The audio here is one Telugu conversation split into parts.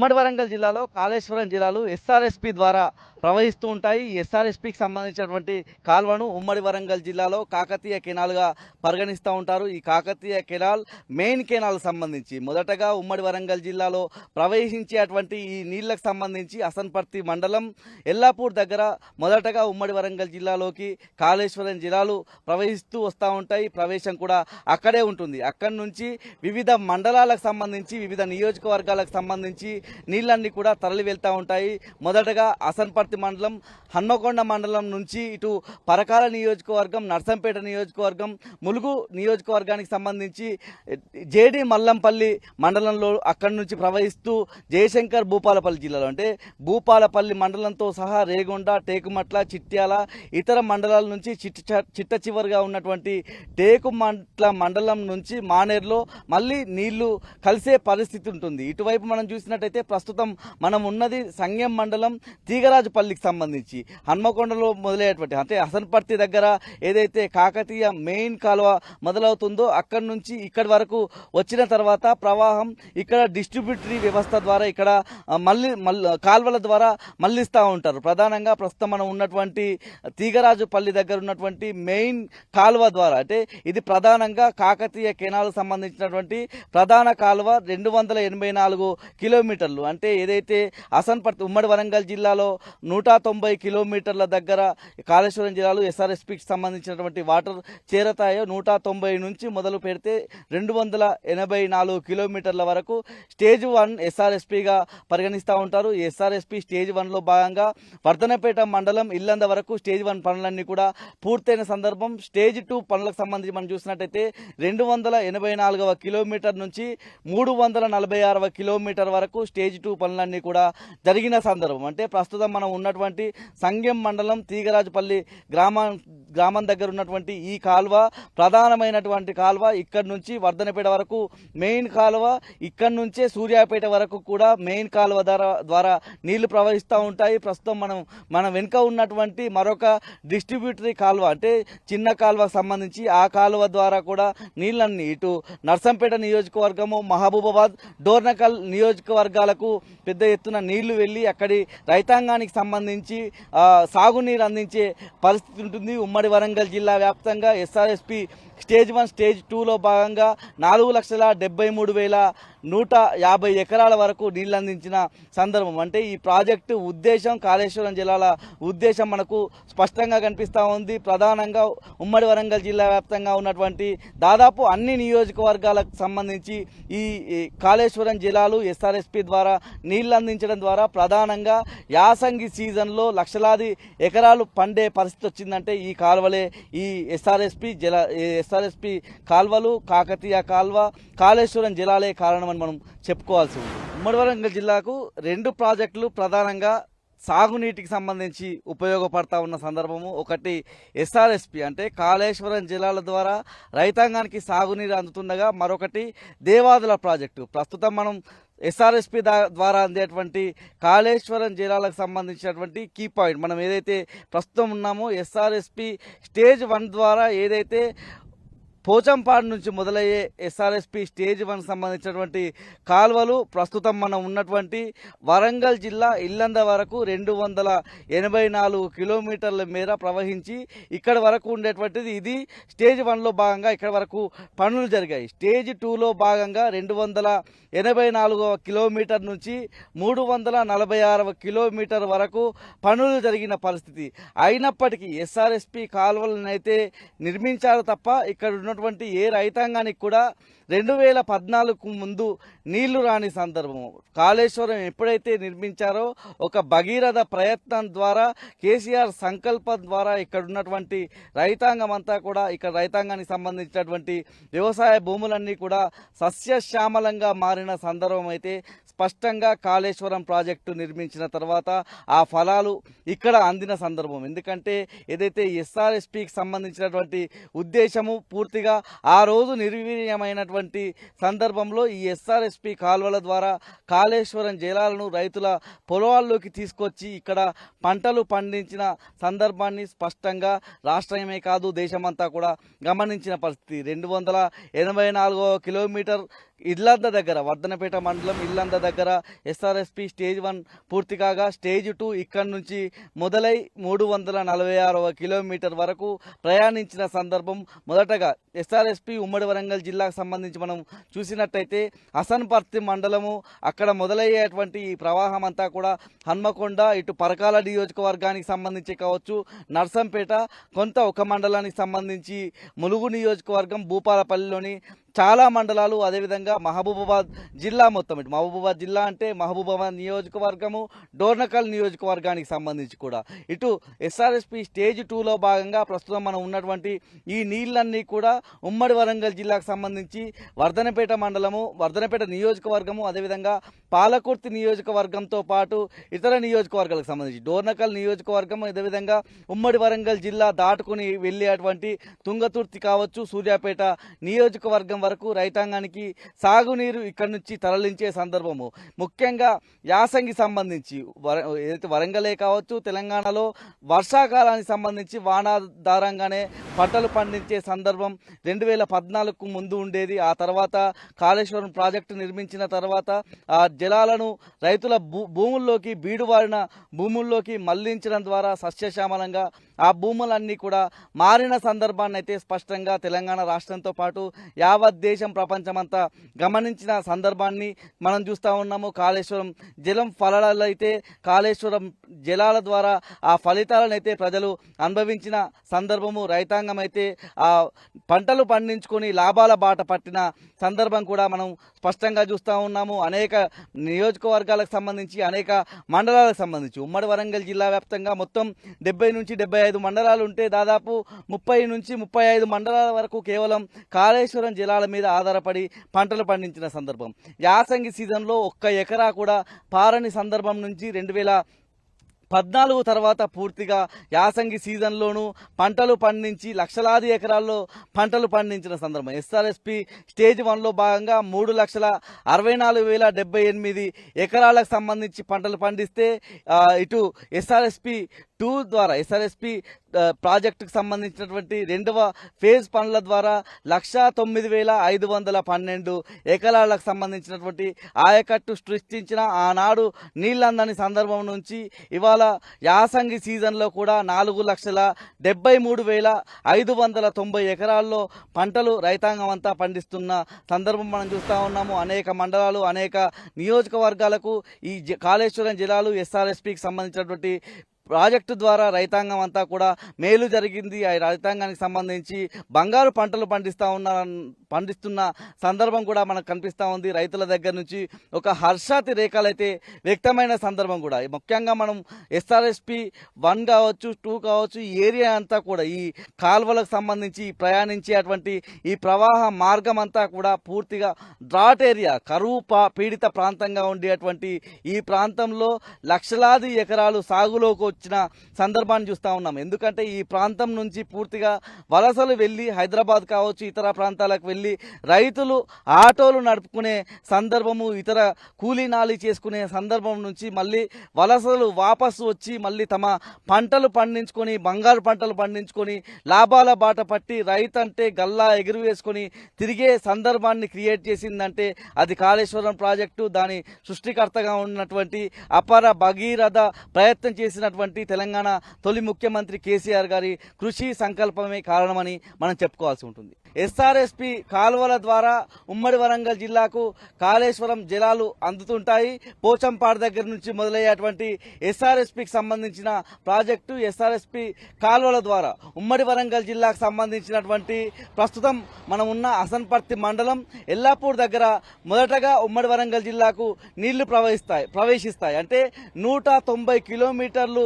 ఉమ్మడి వరంగల్ జిల్లాలో కాళేశ్వరం జిల్లాలు ఎస్ఆర్ఎస్పి ద్వారా ప్రవహిస్తూ ఉంటాయి. ఈ ఎస్ఆర్ఎస్పికి సంబంధించినటువంటి కాల్వను ఉమ్మడి వరంగల్ జిల్లాలో కాకతీయ కెనాల్గా పరిగణిస్తూ ఉంటారు. ఈ కాకతీయ కెనాల్ మెయిన్ కెనాల్ సంబంధించి మొదటగా ఉమ్మడి వరంగల్ జిల్లాలో ప్రవహించేటువంటి ఈ నీళ్లకు సంబంధించి అసన్పర్తి మండలం ఎల్లాపూర్ దగ్గర మొదటగా ఉమ్మడి వరంగల్ జిల్లాలోకి కాళేశ్వరం జిల్లాలు ప్రవహిస్తూ వస్తూ ఉంటాయి. ప్రవేశం కూడా అక్కడే ఉంటుంది. అక్కడి నుంచి వివిధ మండలాలకు సంబంధించి వివిధ నియోజకవర్గాలకు సంబంధించి నీళ్ళన్నీ కూడా తరలి వెళ్తూ ఉంటాయి. మొదటగా అసన్పర్తి మండలం, హన్మకొండ మండలం నుంచి ఇటు పరకాల నియోజకవర్గం, నర్సంపేట నియోజకవర్గం, ములుగు నియోజకవర్గానికి సంబంధించి జేడి మల్లంపల్లి మండలంలో అక్కడి నుంచి ప్రవహిస్తూ జయశంకర్ భూపాలపల్లి జిల్లాలో అంటే భూపాలపల్లి మండలంతో సహా రేగొండ, టేకుమట్ల, చిట్యాల ఇతర మండలాల నుంచి చిట్ట చివరిగా ఉన్నటువంటి టేకుమట్ల మండలం నుంచి మానేరులో మళ్ళీ నీళ్లు కలిసే పరిస్థితి ఉంటుంది. ఇటువైపు మనం చూసినట్టయితే ప్రస్తుతం మనం ఉన్నది సంగెం మండలం తీగరాజుపల్లికి సంబంధించి హన్మకొండలో మొదలయ్యేటువంటి అంటే హసన్పర్తి దగ్గర ఏదైతే కాకతీయ మెయిన్ కాలువ మొదలవుతుందో అక్కడి నుంచి ఇక్కడి వరకు వచ్చిన తర్వాత ప్రవాహం ఇక్కడ డిస్ట్రిబ్యూటరీ వ్యవస్థ ద్వారా ఇక్కడ మళ్ళీ కాల్వల ద్వారా మళ్ళిస్తూ ఉంటారు. ప్రధానంగా ప్రస్తుతం మనం ఉన్నటువంటి తీగరాజుపల్లి దగ్గర ఉన్నటువంటి మెయిన్ కాలువ ద్వారా అంటే ఇది ప్రధానంగా కాకతీయ కెనాల్ సంబంధించినటువంటి ప్రధాన కాలువ 284 కిలోమీటర్లు అంటే ఏదైతే అసన్పర్తి ఉమ్మడి వరంగల్ జిల్లాలో 190 కిలోమీటర్ల దగ్గర కాళేశ్వరం జిల్లాలో ఎస్ఆర్ఎస్పికి సంబంధించినటువంటి వాటర్ చేరతాయో 190 నుంచి మొదలు పెడితే 284 కిలోమీటర్ల వరకు స్టేజ్ 1 ఎస్ఆర్ఎస్పిగా పరిగణిస్తూ ఉంటారు. ఎస్ఆర్ఎస్పి స్టేజ్ 1లో భాగంగా వర్ధనపేట మండలం ఇల్లంద వరకు స్టేజ్ 1 పనులన్నీ కూడా పూర్తయిన సందర్భం. స్టేజ్ 2 పనులకు సంబంధించి మనం చూసినట్టయితే 284వ కిలోమీటర్ నుంచి 346వ కిలోమీటర్ వరకు స్టేజ్ 2 పనులన్నీ కూడా జరిగిన సందర్భం. అంటే ప్రస్తుతం మనం ఉన్నటువంటి సంగెం మండలం తీగరాజుపల్లి గ్రామం దగ్గర ఉన్నటువంటి ఈ కాలువ ప్రధానమైనటువంటి కాలువ. ఇక్కడి నుంచి వర్ధనపేట వరకు మెయిన్ కాలువ, ఇక్కడి నుంచే సూర్యాపేట వరకు కూడా మెయిన్ కాలువ ద్వారా నీళ్లు ప్రవహిస్తూ ఉంటాయి. ప్రస్తుతం మన వెనుక ఉన్నటువంటి మరొక డిస్ట్రిబ్యూటరీ కాలువ అంటే చిన్న కాలువకు సంబంధించి ఆ కాలువ ద్వారా కూడా నీళ్ళన్నీ ఇటు నర్సంపేట నియోజకవర్గము, మహబూబాబాద్, డోర్నకల్ నియోజకవర్గాలకు పెద్ద ఎత్తున నీళ్లు వెళ్ళి అక్కడి రైతాంగానికి సంబంధించి సాగునీరు అందించే పరిస్థితి ఉంటుంది. ఉమ్మడి వరంగల్ జిల్లా వ్యాప్తంగా ఎస్ఆర్ఎస్పి స్టేజ్ 1 స్టేజ్ 2లో భాగంగా 4,73,150 ఎకరాల వరకు నీళ్లు అందించిన సందర్భం. అంటే ఈ ప్రాజెక్టు ఉద్దేశం, కాళేశ్వరం జిల్లాల ఉద్దేశం మనకు స్పష్టంగా కనిపిస్తూ ఉంది. ప్రధానంగా ఉమ్మడి వరంగల్ జిల్లా వ్యాప్తంగా ఉన్నటువంటి దాదాపు అన్ని నియోజకవర్గాలకు సంబంధించి ఈ కాళేశ్వరం జిల్లాలు ఎస్ఆర్ఎస్పి ద్వారా నీళ్లు అందించడం ద్వారా ప్రధానంగా యాసంగి సీజన్లో లక్షలాది ఎకరాలు పండే పరిస్థితి వచ్చిందంటే ఈ కాలువలే, ఈ ఎస్ఆర్ఎస్పి కాల్వలు, కాకతీయ కాల్వ, కాళేశ్వరం జిల్లాలే కారణమని మనం చెప్పుకోవాల్సి ఉంది. ఉమ్మడి వరంగల్ జిల్లాకు 2 ప్రాజెక్టులు ప్రధానంగా సాగునీటికి సంబంధించి ఉపయోగపడతా ఉన్న సందర్భము. ఒకటి ఎస్ఆర్ఎస్పి అంటే కాళేశ్వరం జిల్లాల ద్వారా రైతాంగానికి సాగునీరు అందుతుండగా, మరొకటి దేవాదుల ప్రాజెక్టు. ప్రస్తుతం మనం ఎస్ఆర్ఎస్పి ద్వారా అందేటువంటి కాళేశ్వరం జిల్లాలకు సంబంధించినటువంటి కీ పాయింట్ మనం ఏదైతే ప్రస్తుతం ఉన్నామో ఎస్ఆర్ఎస్పి స్టేజ్ 1 ద్వారా ఏదైతే పోచంపాడు నుంచి మొదలయ్యే ఎస్ఆర్ఎస్పి స్టేజ్ 1 సంబంధించినటువంటి కాలువలు ప్రస్తుతం మనం ఉన్నటువంటి వరంగల్ జిల్లా ఇల్లంద వరకు 284 కిలోమీటర్ల మేర ప్రవహించి ఇక్కడ వరకు ఉండేటువంటిది. ఇది స్టేజ్ 1లో భాగంగా ఇక్కడ వరకు పనులు జరిగాయి. స్టేజ్ 2లో భాగంగా 284 కిలోమీటర్ నుంచి 346 కిలోమీటర్ వరకు పనులు జరిగిన పరిస్థితి. అయినప్పటికీ ఎస్ఆర్ఎస్పి కాలువలను అయితే నిర్మించారు తప్ప ఇక్కడ ఉన్నటువంటి ఏ రైతాంగానికి కూడా 2014కు ముందు నీళ్లు రాని సందర్భం. కాళేశ్వరం ఎప్పుడైతే నిర్మించారో ఒక భగీరథ ప్రయత్నం ద్వారా, కేసీఆర్ సంకల్పం ద్వారా ఇక్కడ ఉన్నటువంటి రైతాంగం అంతా కూడా, ఇక్కడ రైతాంగానికి సంబంధించినటువంటి వ్యవసాయ భూములన్నీ కూడా సస్యశ్యామలంగా మారిన సందర్భం అయితే స్పష్టంగా కాళేశ్వరం ప్రాజెక్టు నిర్మించిన తర్వాత ఆ ఫలాలు ఇక్కడ అందిన సందర్భం. ఎందుకంటే ఏదైతే ఎస్ఆర్ఎస్పికి సంబంధించినటువంటి ఉద్దేశము పూర్తిగా ఆ రోజు నిర్వీర్యమైనటువంటి సందర్భంలో ఈ ఎస్ఆర్ఎస్పి కాల్వల ద్వారా కాళేశ్వరం జలాలను రైతుల పొలాల్లోకి తీసుకొచ్చి ఇక్కడ పంటలు పండించిన సందర్భాన్ని స్పష్టంగా రాష్ట్రమే కాదు దేశమంతా కూడా గమనించిన పరిస్థితి. 284 కిలోమీటర్ ఇల్లంద దగ్గర వర్ధనపేట మండలం ఇల్లంద దగ్గర ఎస్ఆర్ఎస్పి స్టేజ్ 1 పూర్తి కాగా స్టేజ్ 2 ఇక్కడ నుంచి మొదలై 346వ కిలోమీటర్ వరకు ప్రయాణించిన సందర్భం. మొదటగా ఎస్ఆర్ఎస్పి ఉమ్మడి వరంగల్ జిల్లాకు సంబంధించి మనం చూసినట్టయితే హసన్పర్తి మండలము అక్కడ మొదలయ్యేటువంటి ఈ ప్రవాహం అంతా కూడా హన్మకొండ ఇటు పరకాల నియోజకవర్గానికి సంబంధించి కావచ్చు, నర్సంపేట కొంత ఒక మండలానికి సంబంధించి ములుగు నియోజకవర్గం, భూపాలపల్లిలోని చాలా మండలాలు, అదేవిధంగా మహబూబాబాద్ జిల్లా మొత్తం ఇటు మహబూబాబాద్ జిల్లా అంటే మహబూబాబాద్ నియోజకవర్గము, డోర్నకల్ నియోజకవర్గానికి సంబంధించి కూడా ఇటు ఎస్ఆర్ఎస్పి స్టేజ్ 2లో భాగంగా ప్రస్తుతం మనం ఉన్నటువంటి ఈ నీళ్ళన్నీ కూడా ఉమ్మడి వరంగల్ జిల్లాకు సంబంధించి వర్ధనపేట మండలము, వర్ధనపేట నియోజకవర్గము, అదేవిధంగా పాలకుర్తి నియోజకవర్గంతో పాటు ఇతర నియోజకవర్గాలకు సంబంధించి డోర్నకల్ నియోజకవర్గం, అదేవిధంగా ఉమ్మడి వరంగల్ జిల్లా దాటుకుని వెళ్ళేటువంటి తుంగతుర్తి కావచ్చు, సూర్యాపేట నియోజకవర్గం వరకు రైతాంగానికి సాగునీరు ఇక్కడి నుంచి తరలించే సందర్భము. ముఖ్యంగా యాసంగి సంబంధించి ఏదైతే వరంగలే కావచ్చు, తెలంగాణలో వర్షాకాలానికి సంబంధించి వానాధారంగానే పంటలు పండించే సందర్భం 2014కు ముందు ఉండేది. ఆ తర్వాత కాళేశ్వరం ప్రాజెక్టు నిర్మించిన తర్వాత ఆ జలాలను రైతుల భూముల్లోకి, బీడువారిన భూముల్లోకి మళ్లించడం ద్వారా సస్యశ్యామలంగా ఆ భూములన్నీ కూడా మారిన సందర్భాన్ని అయితే స్పష్టంగా తెలంగాణ రాష్ట్రంతో పాటు యావత్ దేశం, ప్రపంచమంతా గమనించిన సందర్భాన్ని మనం చూస్తూ ఉన్నాము. కాళేశ్వరం జలం ఫలాలు అయితే కాళేశ్వరం జలాల ద్వారా ఆ ఫలితాలను అయితే ప్రజలు అనుభవించిన సందర్భము. రైతాంగం అయితే ఆ పంటలు పండించుకొని లాభాల బాట పట్టిన సందర్భం కూడా మనం స్పష్టంగా చూస్తూ ఉన్నాము. అనేక నియోజకవర్గాలకు సంబంధించి, అనేక మండలాలకు సంబంధించి ఉమ్మడి వరంగల్ జిల్లా వ్యాప్తంగా మొత్తం 70 నుంచి 75 మండలాలు ఉంటే దాదాపు 30 నుంచి 35 మండలాల వరకు కేవలం కాళేశ్వరం జలాల మీద ఆధారపడి పంటలు పండించిన సందర్భం. యాసంగి సీజన్లో ఒక్క ఎకరా కూడా పారని సందర్భం నుంచి 2014 తర్వాత పూర్తిగా యాసంగి సీజన్లోనూ పంటలు పండించి లక్షలాది ఎకరాల్లో పంటలు పండించిన సందర్భం. ఎస్ఆర్ఎస్పి స్టేజ్ 1లో భాగంగా 3,64,078 ఎకరాలకు సంబంధించి పంటలు పండిస్తే ఇటు ఎస్ఆర్ఎస్పి 2 ద్వారా ఎస్ఆర్ఎస్పి ప్రాజెక్టుకు సంబంధించినటువంటి 2వ ఫేజ్ పనుల ద్వారా 109,512 ఎకరాలకు సంబంధించినటువంటి ఆయకట్టు సృష్టించిన ఆనాడు నీళ్ళందని సందర్భం నుంచి ఇవాళ యాసంగి సీజన్లో కూడా 4,73,590 ఎకరాల్లో పంటలు రైతాంగం అంతా పండిస్తున్న సందర్భం మనం చూస్తూ ఉన్నాము. అనేక మండలాలు, అనేక నియోజకవర్గాలకు ఈ కాళేశ్వరం జలాలు ఎస్ఆర్ఎస్పికి సంబంధించినటువంటి ప్రాజెక్టు ద్వారా రైతాంగం అంతా కూడా మేలు జరిగింది. ఆ రైతాంగానికి సంబంధించి బంగారు పంటలు పండిస్తున్న సందర్భం కూడా మనకు కనిపిస్తూ ఉంది. రైతుల దగ్గర నుంచి ఒక హర్షాతి రేఖలైతే వ్యక్తమైన సందర్భం కూడా. ముఖ్యంగా మనం ఎస్ఆర్ఎస్పి 1 కావచ్చు, 2 కావచ్చు, ఈ ఏరియా అంతా కూడా ఈ కాల్వలకు సంబంధించి ప్రయాణించేటువంటి ఈ ప్రవాహ మార్గం అంతా కూడా పూర్తిగా డ్రాట్ ఏరియా, కరువు పీడిత ప్రాంతంగా ఉండేటువంటి ఈ ప్రాంతంలో లక్షలాది ఎకరాలు సాగులోకి వచ్చిన సందర్భాన్ని చూస్తూ ఉన్నాం. ఎందుకంటే ఈ ప్రాంతం నుంచి పూర్తిగా వలసలు వెళ్ళి హైదరాబాద్ కావచ్చు, ఇతర ప్రాంతాలకు వెళ్ళి రైతులు ఆటోలు నడుపుకునే సందర్భము, ఇతర కూలీ నాలి చేసుకునే సందర్భం నుంచి మళ్ళీ వలసలు వాపసు వచ్చి మళ్ళీ తమ పంటలు పండించుకొని, బంగారు పంటలు పండించుకొని లాభాల బాట పట్టి రైతు అంటే గల్లా ఎగురు వేసుకొని తిరిగే సందర్భాన్ని క్రియేట్ చేసిందంటే అది కాళేశ్వరం ప్రాజెక్టు. దాని సృష్టికర్తగా ఉన్నటువంటి అపర భగీరథ ప్రయత్నం చేసినటువంటి తెలంగాణ తొలి ముఖ్యమంత్రి కేసీఆర్ గారి కృషి సంకల్పమే కారణమని మనం చెప్పుకోవాల్సి ఉంటుంది. ఎస్ఆర్ఎస్పి కాలువల ద్వారా ఉమ్మడి వరంగల్ జిల్లాకు కాళేశ్వరం జలాలు అందుతుంటాయి. పోచంపాడు దగ్గర నుంచి మొదలయ్యేటువంటి ఎస్ఆర్ఎస్పికి సంబంధించిన ప్రాజెక్టు ఎస్ఆర్ఎస్పి కాలువల ద్వారా ఉమ్మడి వరంగల్ జిల్లాకు సంబంధించినటువంటి ప్రస్తుతం మనం ఉన్న హసన్పర్తి మండలం ఎల్లాపూర్ దగ్గర మొదటగా ఉమ్మడి వరంగల్ జిల్లాకు నీళ్లు ప్రవేశిస్తాయి. అంటే 190 కిలోమీటర్లు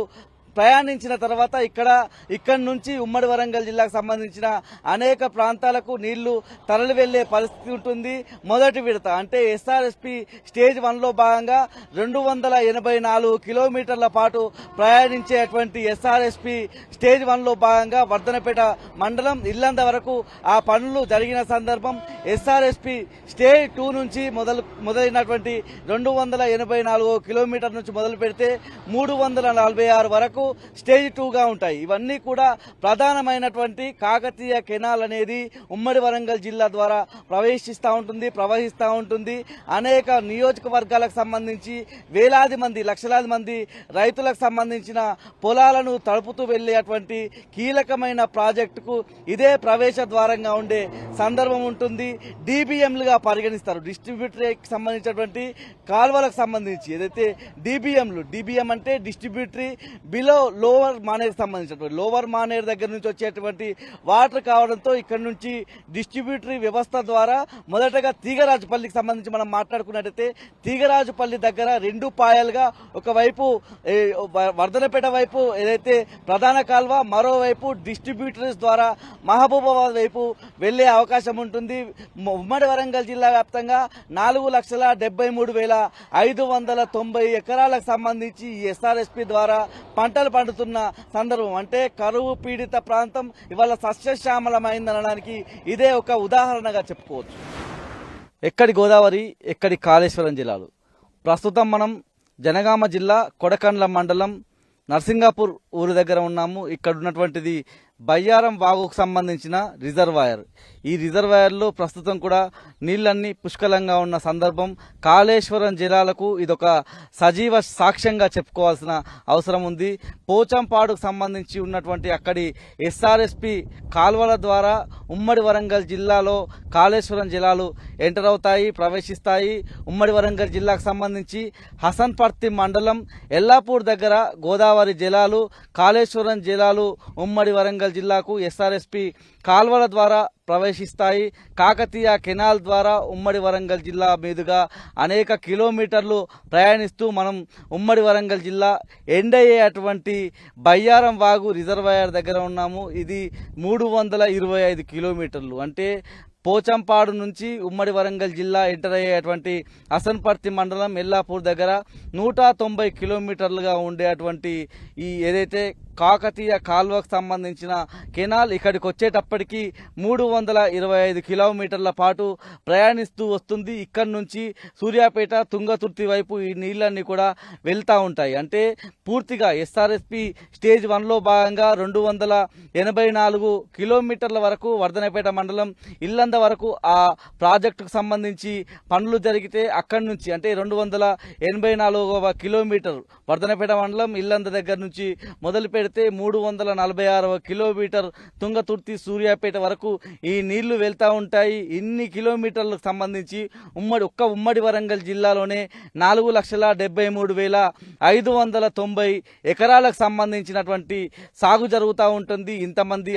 ప్రయాణించిన తర్వాత ఇక్కడి నుంచి ఉమ్మడి వరంగల్ జిల్లాకు సంబంధించిన అనేక ప్రాంతాలకు నీళ్లు తరలి వెళ్లే పరిస్థితి ఉంటుంది. మొదటి విడత అంటే ఎస్ఆర్ఎస్పి స్టేజ్ 1లో భాగంగా 284 కిలోమీటర్ల పాటు ప్రయాణించేటువంటి ఎస్ఆర్ఎస్పి స్టేజ్ 1లో భాగంగా వర్ధనపేట మండలం ఇల్లంద వరకు ఆ పనులు జరిగిన సందర్భం. ఎస్ఆర్ఎస్పి స్టేజ్ 2 నుంచి మొదలైనటువంటి 284 కిలోమీటర్ నుంచి మొదలు పెడితే 346 వరకు స్టేజ్ 2గా ఉంటాయి. ఇవన్నీ కూడా ప్రధానమైనటువంటి కాకతీయ కెనాల్ అనేది ఉమ్మడి వరంగల్ జిల్లా ద్వారా ప్రవహిస్తూ ఉంటుంది. అనేక నియోజకవర్గాలకు సంబంధించి వేలాది మంది లక్షలాది మంది రైతులకు సంబంధించిన పొలాలను తడుపుతూ వెళ్ళేటువంటి కీలకమైన ప్రాజెక్టుకు ఇదే ప్రవేశ ద్వారంగా ఉండే సందర్భం ఉంటుంది. డిబిఎంలుగా పరిగణిస్తారు. డిస్ట్రిబ్యూటరీకి సంబంధించినటువంటి కాల్వలకు సంబంధించి ఏదైతే డిబిఎం అంటే డిస్ట్రిబ్యూటరీ బిలో లోవర్ మానేర్ సంబంధించినటువంటి లోవర్ మానేర్ దగ్గర నుంచి వచ్చేటువంటి వాటర్ కావడంతో ఇక్కడ నుంచి డిస్ట్రిబ్యూటరీ వ్యవస్థ ద్వారా మొదటగా తీగరాజుపల్లికి సంబంధించి మనం మాట్లాడుకున్నట్టయితే తీగరాజుపల్లి దగ్గర రెండు పాయలుగా ఒకవైపు వర్ధనపేట వైపు ఏదైతే ప్రధాన కాల్వ, మరోవైపు డిస్ట్రిబ్యూటరీస్ ద్వారా మహబూబాబాద్ వైపు వెళ్లే అవకాశం ఉంటుంది. ఉమ్మడి వరంగల్ జిల్లా వ్యాప్తంగా 4,73,590 ఎకరాలకు సంబంధించి ఎస్ఆర్ఎస్పి ద్వారా పంటలు పండుతున్న సందర్భం. అంటే కరువు పీడిత ప్రాంతం ఇవాళ సస్యశ్యామలమైందనడానికి ఇదే ఒక ఉదాహరణగా చెప్పుకోవచ్చు. ఎక్కడి గోదావరి, ఎక్కడి కాళేశ్వరం జిల్లాలు. ప్రస్తుతం మనం జనగామ జిల్లా కొడకండ్ల మండలం నర్సింగాపూర్ ఊరు దగ్గర ఉన్నాము. ఇక్కడ ఉన్నటువంటిది బయ్యారం వాగుకు సంబంధించిన రిజర్వాయర్. ఈ రిజర్వాయర్లో ప్రస్తుతం కూడా నీళ్లన్నీ పుష్కలంగా ఉన్న సందర్భం. కాళేశ్వరం జిల్లాలకు ఇదొక సజీవ సాక్ష్యంగా చెప్పుకోవాల్సిన అవసరం ఉంది. పోచంపాడుకు సంబంధించి ఉన్నటువంటి అక్కడి ఎస్ఆర్ఎస్పి కాల్వల ద్వారా ఉమ్మడి వరంగల్ జిల్లాలో కాళేశ్వరం జిల్లాలు ఎంటర్ అవుతాయి, ప్రవేశిస్తాయి. ఉమ్మడి వరంగల్ జిల్లాకు సంబంధించి హసన్పర్తి మండలం ఎల్లాపూర్ దగ్గర గోదావరి జిల్లాలు, కాళేశ్వరం జిల్లాలు ఉమ్మడి వరంగల్ జిల్లాకు ఎస్ఆర్ఎస్పి కాల్వల ద్వారా ప్రవేశిస్తాయి. కాకతీయ కెనాల్ ద్వారా ఉమ్మడి వరంగల్ జిల్లా మీదుగా అనేక కిలోమీటర్లు ప్రయాణిస్తూ మనం ఉమ్మడి వరంగల్ జిల్లా ఎండ్ అయ్యేటువంటి బయ్యారం వాగు రిజర్వాయర్ దగ్గర ఉన్నాము. ఇది 325 కిలోమీటర్లు. అంటే పోచంపాడు నుంచి ఉమ్మడి వరంగల్ జిల్లా ఎంటర్ అయ్యేటువంటి హసన్పర్తి మండలం ఎల్లాపూర్ దగ్గర 190 కిలోమీటర్లుగా ఉండేటువంటి ఈ ఏదైతే కాకతీయ కాల్వకు సంబంధించిన కెనాల్ ఇక్కడికి వచ్చేటప్పటికి 325 కిలోమీటర్ల పాటు ప్రయాణిస్తూ వస్తుంది. ఇక్కడి నుంచి సూర్యాపేట, తుంగతుర్తి వైపు ఈ నీళ్ళన్నీ కూడా వెళ్తూ ఉంటాయి. అంటే పూర్తిగా ఎస్ఆర్ఎస్పి స్టేజ్ 1లో భాగంగా 284 కిలోమీటర్ల వరకు వర్ధనపేట మండలం ఇల్లంద వరకు ఆ ప్రాజెక్టుకు సంబంధించి పనులు జరిగితే అక్కడి నుంచి అంటే 284వ కిలోమీటర్ వర్ధనపేట మండలం ఇల్లంద దగ్గర నుంచి మొదలు పెడితే 346వ కిలోమీటర్ తుంగతుర్తి సూర్యాపేట వరకు ఈ నీళ్లు వెళ్తూ ఉంటాయి. ఇన్ని కిలోమీటర్లకు సంబంధించి ఉమ్మడి వరంగల్ జిల్లాలోనే 4,73,590 ఎకరాలకు సంబంధించినటువంటి సాగు జరుగుతూ ఉంటుంది.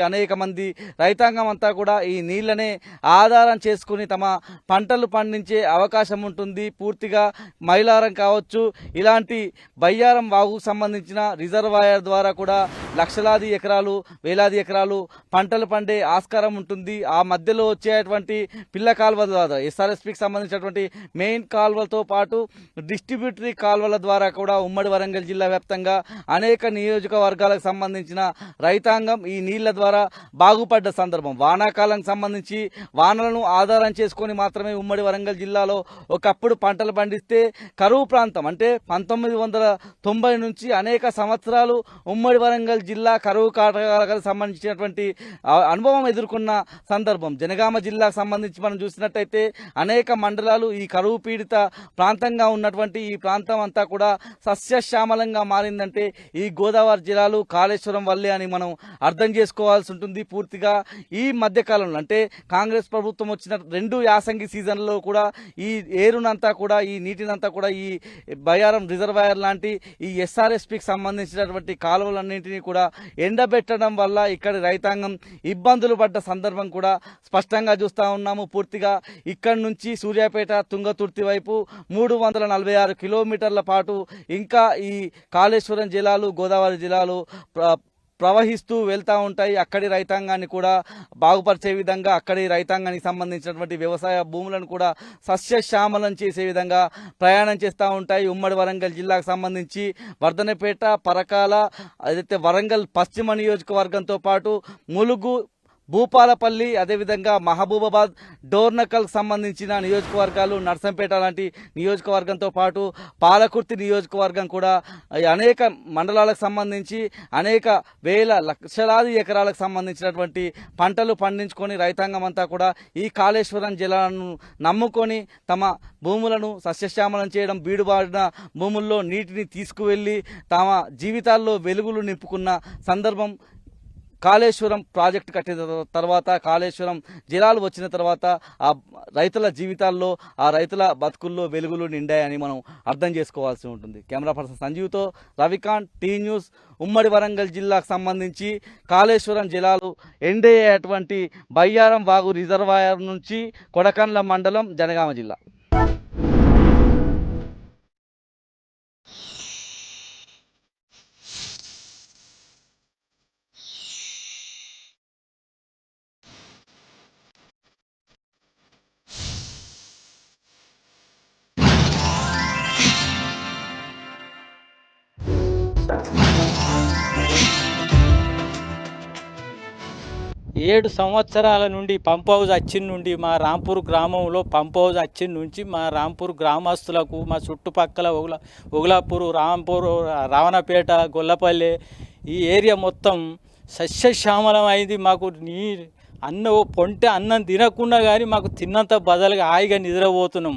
అనేక మంది రైతాంగం అంతా కూడా ఈ నీళ్లనే ఆధారం చేసుకుని తమ పంటలు పండించే అవకాశం ఉంటుంది. పూర్తిగా మైలారం కావచ్చు, ఇలాంటి బయ్యారం వాగుకు సంబంధించిన రిజర్వాయర్ ద్వారా కూడా లక్షలాది ఎకరాలు, వేలాది ఎకరాలు పంటలు పండే ఆస్కారం ఉంటుంది. ఆ మధ్యలో వచ్చేటువంటి పిల్ల కాల్వ ద్వారా ఎస్ఆర్ఎస్పికి సంబంధించినటువంటి మెయిన్ కాల్వలతో పాటు డిస్ట్రిబ్యూటరీ కాల్వల ద్వారా కూడా ఉమ్మడి వరంగల్ జిల్లా వ్యాప్తంగా అనేక నియోజకవర్గాలకు సంబంధించిన రైతాంగం ఈ నీళ్ల ద్వారా బాగుపడ్డ సందర్భం. వానాకాలం సంబంధించి వానలను ఆధారం చేసుకొని మాత్రమే ఉమ్మడి వరంగల్ జిల్లాలో ఒకప్పుడు పంటలు పండిస్తే కరువు ప్రాంతం అంటే 1990 నుంచి అనేక సంవత్సరాలు ఉమ్మడి వరంగల్ జిల్లా కరువు కాటకాలకు సంబంధించినటువంటి అనుభవం ఎదుర్కొన్న సందర్భం. జనగామ జిల్లాకు సంబంధించి మనం చూసినట్టయితే అనేక మండలాలు ఈ కరువు పీడిత ప్రాంతంగా ఉన్నటువంటి ఈ ప్రాంతం అంతా కూడా సస్యశ్యామలంగా మారిందంటే ఈ గోదావరి జిల్లాలు కాళేశ్వరం వల్లే అని మనం అర్థం చేసుకోవాల్సి ఉంటుంది. పూర్తిగా ఈ మధ్యకాలంలో అంటే కాంగ్రెస్ ప్రభుత్వం వచ్చిన 2 యాసంగి సీజన్లో కూడా ఈ ఏరునంతా కూడా ఈ నీటినంతా కూడా ఈ బయ్యారం రిజర్వాయర్ లాంటి ఈ ఎస్ఆర్ఎస్పికి సంబంధించినటువంటి కాలువలన్నింటినీ కూడా ఎండబెట్టడం వల్ల ఇక్కడి రైతాంగం ఇబ్బందులు పడ్డ సందర్భం కూడా స్పష్టంగా చూస్తూ ఉన్నాము. పూర్తిగా ఇక్కడి నుంచి సూర్యాపేట, తుంగతుర్తి వైపు 346 కిలోమీటర్ల పాటు ఇంకా ఈ కాళేశ్వరం జిల్లాలు, గోదావరి జిల్లాలు ప్రవహిస్తూ వెళ్తూ ఉంటాయి. అక్కడి రైతాంగాన్ని కూడా బాగుపరిచే విధంగా అక్కడి రైతాంగానికి సంబంధించినటువంటి వ్యవసాయ భూములను కూడా సస్యశ్యామలం చేసే విధంగా ప్రయాణం చేస్తూ ఉంటాయి. ఉమ్మడి వరంగల్ జిల్లాకు సంబంధించి వర్ధనపేట, పరకాల, అదైతే వరంగల్ పశ్చిమ నియోజకవర్గంతో పాటు ములుగు, భూపాలపల్లి, అదేవిధంగా మహబూబాబాద్, డోర్నకల్కి సంబంధించిన నియోజకవర్గాలు, నర్సంపేట లాంటి నియోజకవర్గంతో పాటు పాలకుర్తి నియోజకవర్గం కూడా అనేక మండలాలకు సంబంధించి అనేక వేల లక్షలాది ఎకరాలకు సంబంధించినటువంటి పంటలు పండించుకొని రైతాంగం అంతా కూడా ఈ కాళేశ్వరం జలాలను నమ్ముకొని తమ భూములను సస్యశ్యామలం చేయడం, బీడుబాడిన భూముల్లో నీటిని తీసుకువెళ్ళి తమ జీవితాల్లో వెలుగులు నింపుకున్న సందర్భం కాళేశ్వరం ప్రాజెక్టు కట్టిన తర్వాత, కాళేశ్వరం జలాలు వచ్చిన తర్వాత ఆ రైతుల జీవితాల్లో, ఆ రైతుల బతుకుల్లో వెలుగులు నిండాయని మనం అర్థం చేసుకోవాల్సి ఉంటుంది. కెమెరా పర్సన్ సంజీవ్తో రవికాంత్, టీ న్యూస్. ఉమ్మడి వరంగల్ జిల్లాకు సంబంధించి కాళేశ్వరం జలాలు ఎండయ్యేటువంటి బయ్యారం వాగు రిజర్వాయర్ నుంచి కొడకండ్ల మండలం, జనగామ జిల్లా. 7 సంవత్సరాల నుండి పంప్ హౌస్ వచ్చిన నుండి మా రాంపూర్ గ్రామంలో పంప్ హౌస్ వచ్చిన నుంచి మా రాంపూర్ గ్రామస్తులకు, మా చుట్టుపక్కల ఒగులాపూర్, రాంపూర్, రావణపేట, గొల్లపల్లి ఈ ఏరియా మొత్తం సస్యశ్యామలం అయింది. మాకు అన్నం పొంటే అన్నం తినకుండా కానీ మాకు తిన్నంత బదులుగా హాయిగా నిద్రపోతున్నాం.